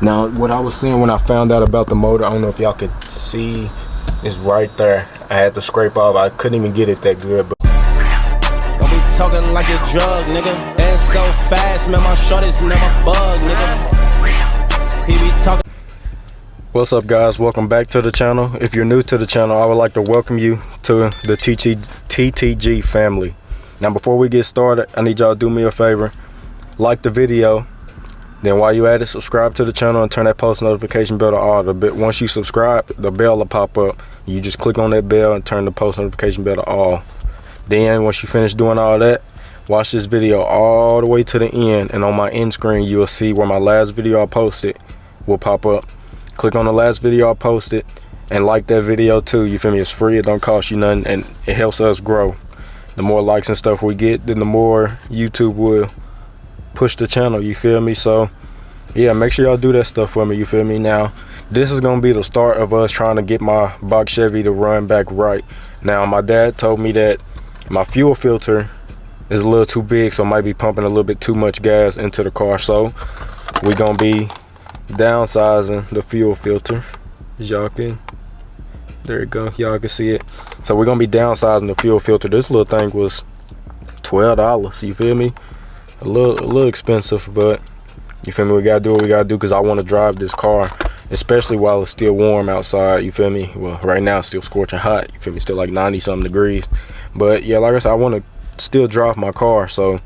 Now, what I was saying when I found out about the motor, I don't know if y'all could see, it's right there. I had to scrape off. I couldn't even get it that good, but don't be talking like a drug, nigga. And so fast, man, my shorty's never bug, nigga. He be talking. What's up, guys? Welcome back to the channel. If you're new to the channel, I would like to welcome you to the TTG family. Now, before we get started, I need y'all to do me a favor. Like the video. Then while you at it, subscribe to the channel and turn that post notification bell to all. Once you subscribe, the bell will pop up. You just click on that bell and turn the post notification bell to all. Then once you finish doing all that, watch this video all the way to the end, and on my end screen you'll see where my last video I posted will pop up. Click on the last video I posted and like that video too. You feel me? It's free, it don't cost you nothing, and it helps us grow. The more likes and stuff we get, then the more YouTube will push the channel, you feel me? So yeah, make sure y'all do that stuff for me, you feel me? Now, this is gonna be the start of us trying to get my box Chevy to run back right. Now, my dad told me that my fuel filter is a little too big, so I might be pumping a little bit too much gas into the car. So we're gonna be downsizing the fuel filter, as y'all can, there you go, y'all can see it. So we're gonna be downsizing the fuel filter. This little thing was $12, you feel me? A little expensive, but you feel me, we gotta do what we gotta do, because I want to drive this car, especially while it's still warm outside, you feel me? Well, right now it's still scorching hot, you feel me? Still like 90 something degrees, but yeah, like I said, I want to still drive my car. So,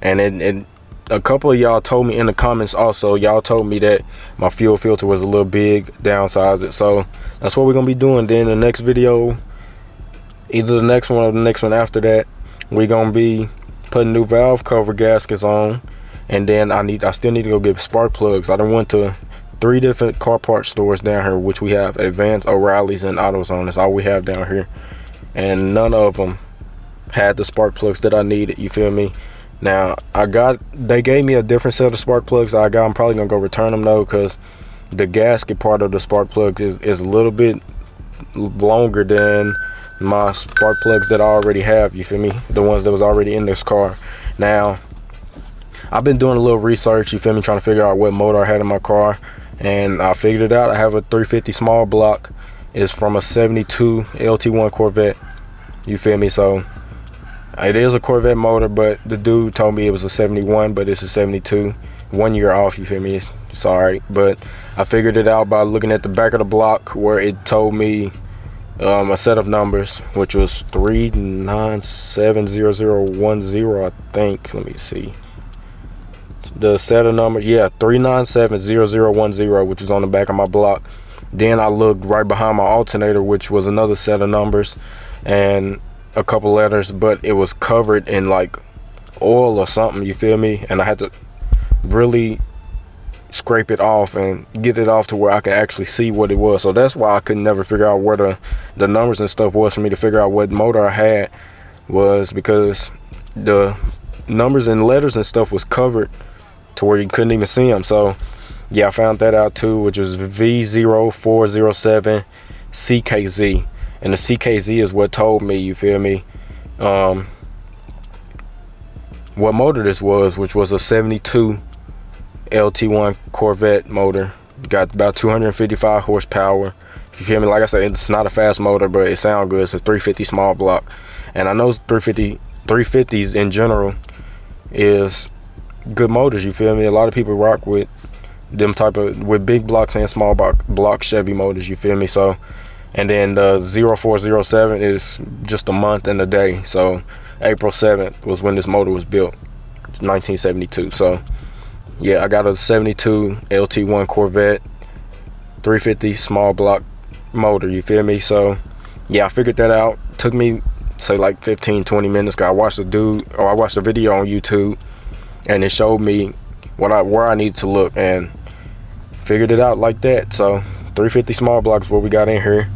and a couple of y'all told me in the comments also, y'all told me that my fuel filter was a little big, downsize it. So that's what we're gonna be doing. Then the next video, either the next one or the next one after that, we're gonna be putting new valve cover gaskets on, and then I still need to go get spark plugs. I done went to 3 different car parts stores down here, which we have Advance, O'Reilly's, and AutoZone. That's all we have down here, and none of them had the spark plugs that I needed, you feel me? Now, they gave me a different set of spark plugs that I got. I'm probably gonna go return them though, because the gasket part of the spark plugs is a little bit longer than my spark plugs that I already have, you feel me? The ones that was already in this car. Now, I've been doing a little research, you feel me, trying to figure out what motor I had in my car, and I figured it out. I have a 350 small block. It's from a 72 LT1 Corvette, you feel me? So it is a Corvette motor, but the dude told me it was a 71, but it's a 72. 1 year off, you feel me? It's alright, but I figured it out by looking at the back of the block, where it told me a set of numbers, which was 3970010, I think. Let me see the set of numbers. Yeah, 3970010, which is on the back of my block. Then I looked right behind my alternator, which was another set of numbers and a couple letters, but it was covered in like oil or something, you feel me? And I had to really scrape it off and get it off to where I could actually see what it was. So that's why I could never figure out where the numbers and stuff was for me to figure out what motor I had, was because the numbers and letters and stuff was covered to where you couldn't even see them. So yeah, I found that out too, which is V0407 CKZ, and the CKZ is what told me, you feel me, what motor this was, which was a 72 LT1 Corvette motor. Got about 255 horsepower, you feel me? Like I said, it's not a fast motor, but it sounds good. It's a 350 small block, and I know 350s in general is good motors, you feel me? A lot of people rock with them with big blocks and small block Chevy motors, you feel me? So, and then the 0407 is just a month and a day. So April 7th was when this motor was built, 1972. So yeah, I got a 72 LT1 Corvette 350 small block motor, you feel me? So yeah, I figured that out. Took me say like 15-20 minutes. I watched I watched a video on YouTube, and it showed me where I need to look, and figured it out like that. So 350 small block is what we got in here,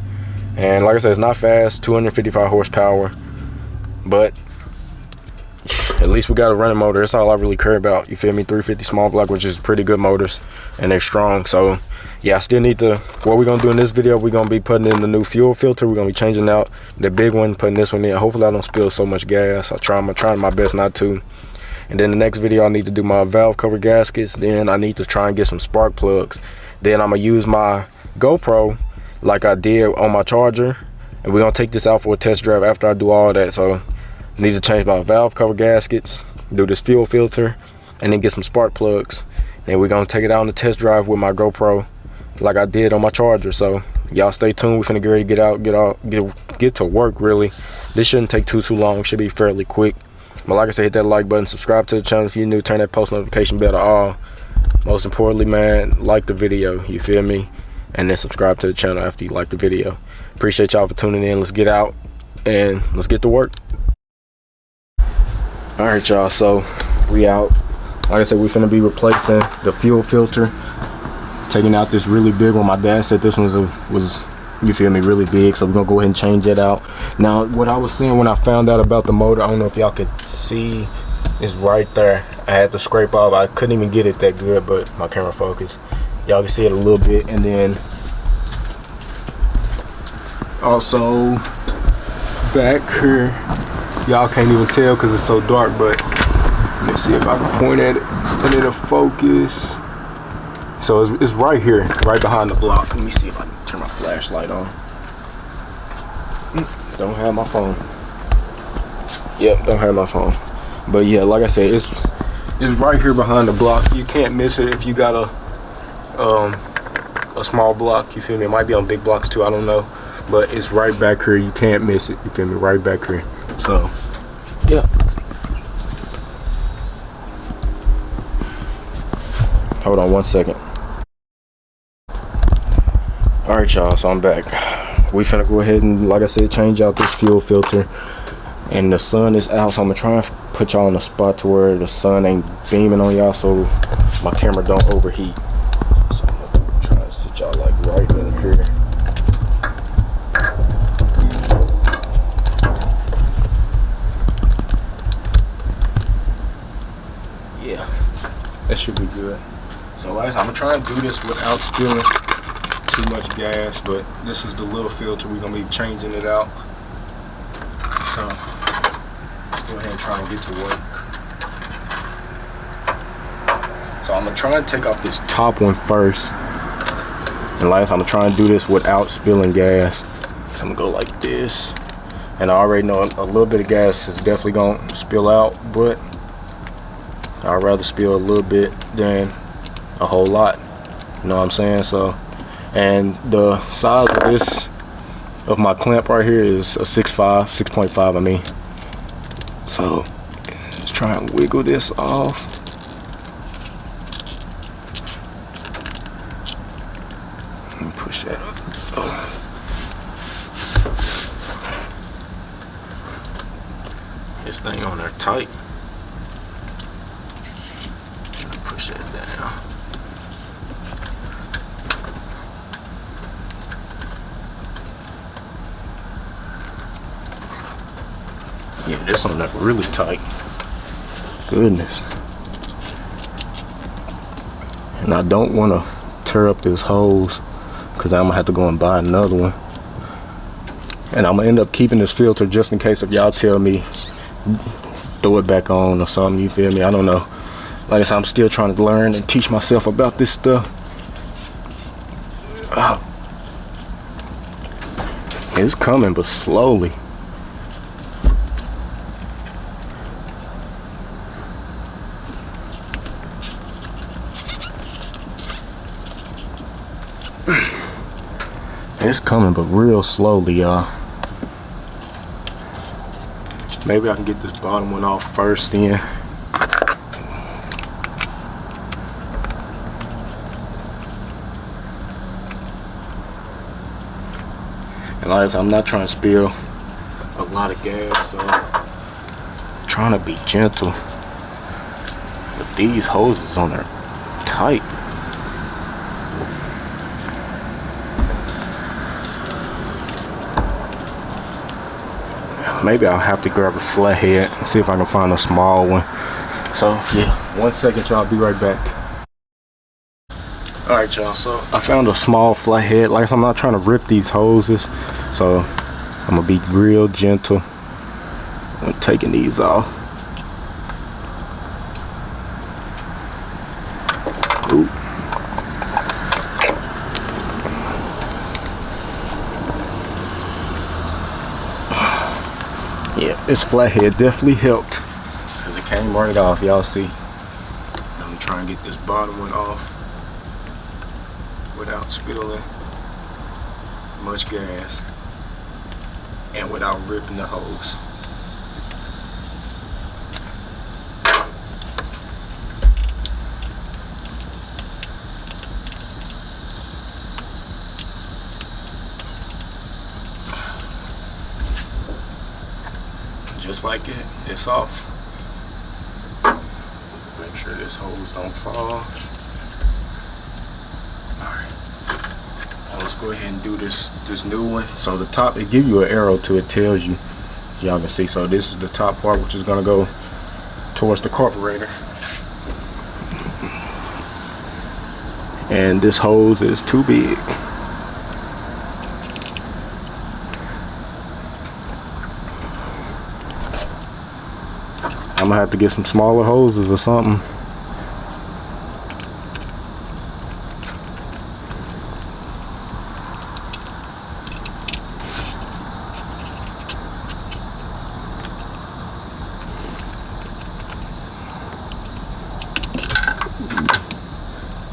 and like I said, it's not fast, 255 horsepower, but at least we got a running motor. That's all I really care about, you feel me? 350 small block, which is pretty good motors, and they're strong. So yeah, I still need to, what we're gonna do in this video, we're gonna be putting in the new fuel filter. We're gonna be changing out the big one, putting this one in. Hopefully I don't spill so much gas. I'm trying my best not to. And then the next video I need to do my valve cover gaskets. Then I need to try and get some spark plugs. Then I'm gonna use my GoPro like I did on my charger, and we're gonna take this out for a test drive after I do all that. So I need to change my valve cover gaskets, do this fuel filter, and then get some spark plugs. And we're gonna take it out on the test drive with my GoPro like I did on my charger. So y'all stay tuned. We're finna get ready to get to work. Really, this shouldn't take too long. Should be fairly quick. But like I said, hit that like button, subscribe to the channel if you're new, turn that post notification bell to all. Most importantly, man, like the video, you feel me? And then subscribe to the channel after you like the video. Appreciate y'all for tuning in. Let's get out and let's get to work. All right, y'all, so we out. Like I said, we're finna be replacing the fuel filter, taking out this really big one. My dad said this one was you feel me, really big, so we're gonna go ahead and change it out. Now, what I was seeing when I found out about the motor, I don't know if y'all could see, is right there. I had to scrape off. I couldn't even get it that good, but my camera focused. Y'all can see it a little bit. And then also back here, y'all can't even tell because it's so dark, but let me see if I can point at it and it'll focus. So it's right here, right behind the block. Let me see if I can turn my flashlight on. Don't have my phone. Yep, don't have my phone. But yeah, like I said, it's right here behind the block. You can't miss it if you got a small block. You feel me? It might be on big blocks too. I don't know, but it's right back here. You can't miss it. You feel me? Right back here. So yeah. Hold on one second. All right, y'all, so I'm back. We finna go ahead and, like I said, change out this fuel filter. And the sun is out, so I'm gonna try and put y'all in a spot to where the sun ain't beaming on y'all, so my camera don't overheat. So I'm gonna try and sit y'all like right in here. Yeah, that should be good. So like I said, I'm gonna try and do this without spilling too much gas, but this is the little filter. We're gonna be changing it out. So let's go ahead and try and get to work. So I'm gonna try and take off this top one first. And like I said, I'm gonna try and do this without spilling gas. So I'm gonna go like this. And I already know a little bit of gas is definitely gonna spill out, but I'd rather spill a little bit than a whole lot. You know what I'm saying? So, and the size of this, of my clamp right here, is a 6.5 I mean. So let's try and wiggle this off. Let me push that up. Oh. This thing on there tight. Try to push that down. Yeah, this on that really tight. Goodness. And I don't want to tear up this hose because I'm gonna have to go and buy another one. And I'm gonna end up keeping this filter just in case if y'all tell me throw it back on or something, you feel me? I don't know. Like I said, I'm still trying to learn and teach myself about this stuff. It's coming, but slowly. It's coming, but real slowly, y'all. Maybe I can get this bottom one off first then. And like I said, I'm not trying to spill a lot of gas, so I'm trying to be gentle. But these hoses on there tight. Maybe I'll have to grab a flathead and see if I can find a small one. So yeah, 1 second, y'all, be right back. All right, y'all, so I found a small flathead. Like I said, I'm not trying to rip these hoses, so I'm gonna be real gentle. I'm taking these off. this flathead definitely helped because it came right off. Y'all see. Let me try and get this bottom one off without spilling much gas and without ripping the hose. Just like it, it's off. Make sure this hose don't fall. Alright. Now let's go ahead and do this new one. So the top, it gives you an arrow to it, tells you. Y'all can see. So this is the top part, which is gonna go towards the carburetor. And this hose is too big. I'm gonna have to get some smaller hoses or something.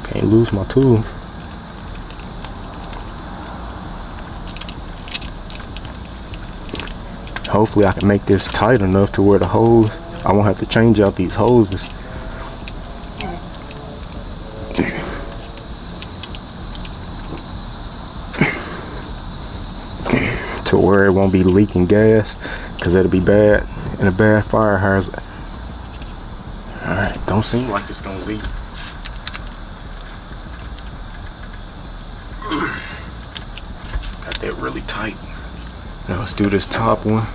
Can't lose my tool. Hopefully I can make this tight enough to where the hose, I won't have to change out these hoses. To where it won't be leaking gas, because that'll be bad and a bad fire hazard. Alright, don't seem like it's gonna leak. Got that really tight. Now let's do this top one.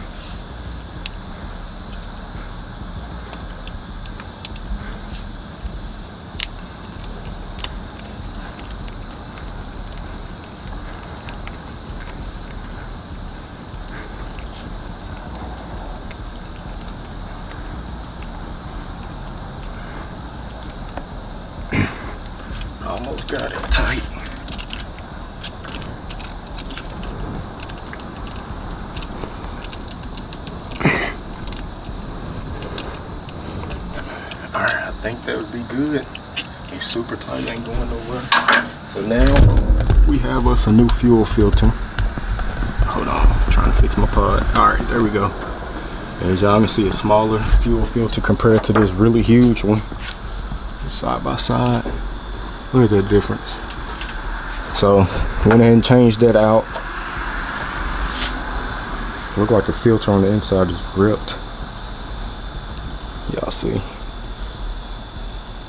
Almost got it tight. Alright, I think that would be good. It's super tight, ain't going nowhere. So now we have us a new fuel filter. Hold on, I'm trying to fix my pod. Alright, there we go. As y'all can see, a smaller fuel filter compared to this really huge one. Side by side. Look at that difference. So went ahead and changed that out. Look like the filter on the inside is ripped. Y'all see.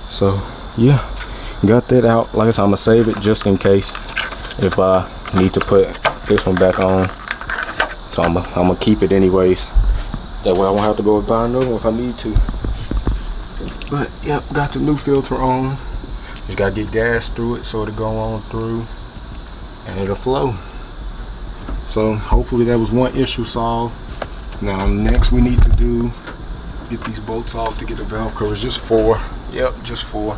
So yeah, got that out. Like I said, I'm gonna save it just in case if I need to put this one back on. So I'm gonna keep it anyways. That way I won't have to go and buy another one if I need to. But yep, got the new filter on. Just gotta get gas through it so it'll go on through and it'll flow. So hopefully that was one issue solved. Now next we need to do, get these bolts off to get the valve covers. Just 4. Yep, just 4.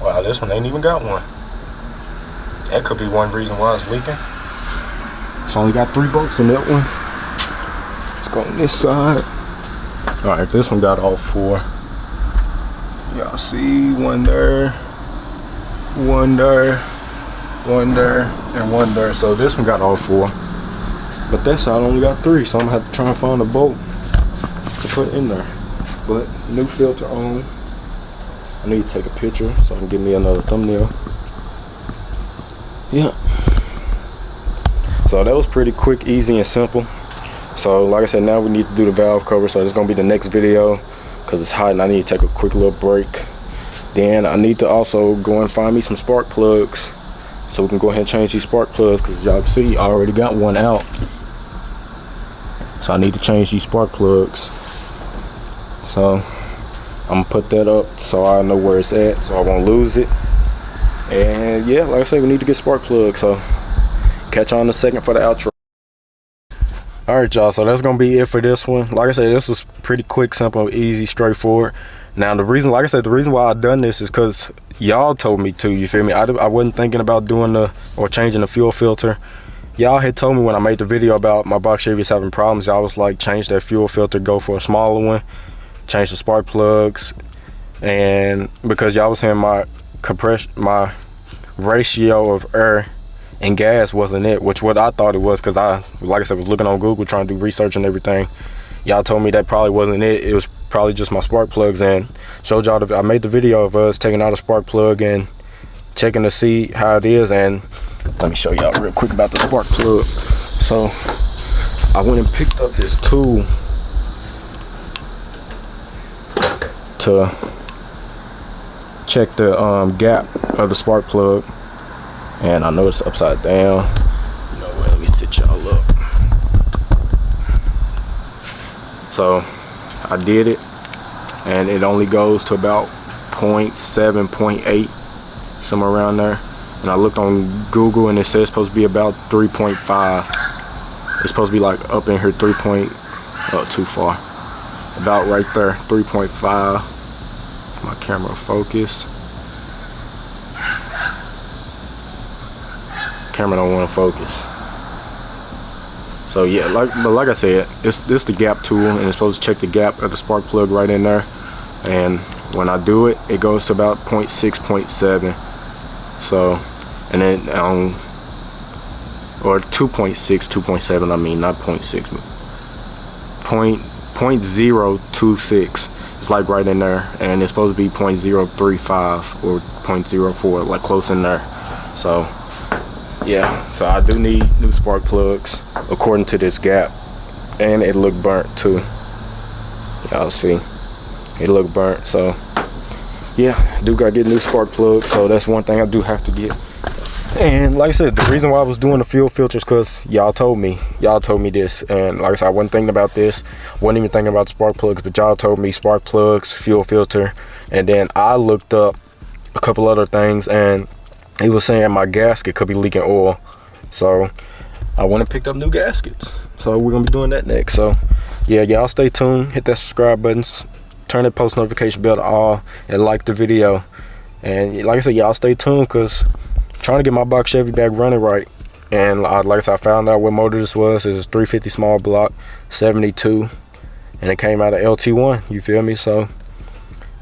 Wow, this one ain't even got one. That could be one reason why it's leaking. So only got 3 bolts in that one. Let's go on this side. Alright, this one got all 4. Y'all see, 1 there, 1 there, 1 there, and 1 there. So this one got all 4. But that side only got 3, so I'm gonna have to try and find a bolt to put in there. But new filter on. I need to take a picture so I can give me another thumbnail. Yeah. So that was pretty quick, easy, and simple. So like I said, now we need to do the valve cover. So it's gonna be the next video because it's hot and I need to take a quick little break. Then I need to also go and find me some spark plugs so we can go ahead and change these spark plugs, because y'all can see I already got one out. So I need to change these spark plugs. So I'm gonna put that up so I know where it's at so I won't lose it. And yeah, like I said, we need to get spark plugs. So catch y'all in a second for the outro. Alright y'all, so that's gonna be it for this one. Like I said, this was pretty quick, simple, easy, straightforward. Now the reason, like I said, the reason why I done this is because y'all told me to, you feel me? I wasn't thinking about doing or changing the fuel filter y'all had told me when I made the video about my box Chevys having problems, y'all was like, change that fuel filter, go for a smaller one, change the spark plugs. And because y'all was saying my ratio of air and gas wasn't it, which what I thought it was, because I, like I said, was looking on Google trying to do research and everything. Y'all told me that probably wasn't it. It was probably just my spark plugs, and showed y'all I made the video of us taking out a spark plug and checking to see how it is. And let me show y'all real quick about the spark plug. So I went and picked up this tool to check the gap of the spark plug, and I know it's upside down. You know what, let me sit y'all up. So I did it, and it only goes to about 0.7, 0.8, somewhere around there. And I looked on Google and it says it's supposed to be about 3.5. It's supposed to be like up in here 3. Oh, too far. About right there, 3.5. My camera focus. Camera don't want to focus. So yeah, like I said, this the gap tool, and it's supposed to check the gap of the spark plug right in there. And when I do it, it goes to about 0.6, 0.7. So, and then or 2.6, 2.7. I mean, not 0.6, 0.026. It's like right in there, and it's supposed to be 0.035 or 0.04, like close in there. So yeah, so I do need new spark plugs according to this gap, and it looked burnt too. Y'all see, it looked burnt. So yeah, I do gotta get new spark plugs. So that's one thing I do have to get. And like I said, the reason why I was doing the fuel filters, because y'all told me this. And like I said, I wasn't thinking about this, wasn't even thinking about the spark plugs, but y'all told me spark plugs, fuel filter. And then I looked up a couple other things, and he was saying my gasket could be leaking oil. So I went and picked up new gaskets. So we're gonna be doing that next. So yeah, y'all stay tuned, hit that subscribe button, turn that post notification bell to all, and like the video. And like I said, y'all stay tuned, because trying to get my box Chevy back running right. And like I said, I found out what motor this was. It's a 350 small block 72, and it came out of LT1, you feel me? So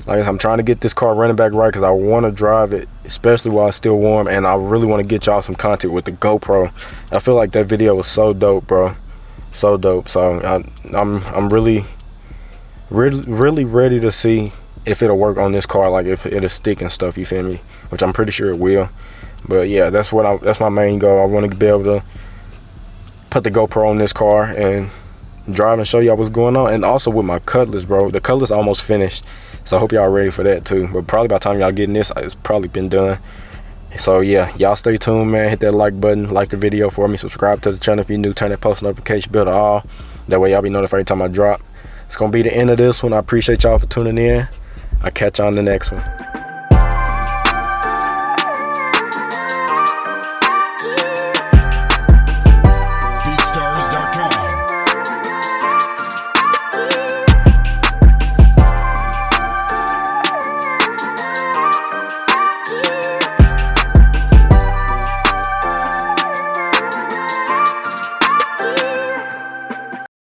like I said, I'm trying to get this car running back right, because I want to drive it, especially while it's still warm. And I really want to get y'all some content with the GoPro. I feel like that video was so dope, bro, so dope. So I'm really ready to see if it'll work on this car, like if it'll stick and stuff, you feel me? Which I'm pretty sure it will. But yeah, that's my main goal. I want to be able to put the GoPro on this car and drive and show y'all what's going on. And also with my Cutlass, bro, the Cutlass almost finished, so I hope y'all ready for that too. But probably by the time y'all getting this, it's probably been done. So yeah, y'all stay tuned, man. Hit that like button, like the video for me, subscribe to the channel if you're new, turn that post notification bell to all. That way y'all be notified every time I drop. It's gonna be the end of this one. I appreciate y'all for tuning in. I'll catch y'all on the next one.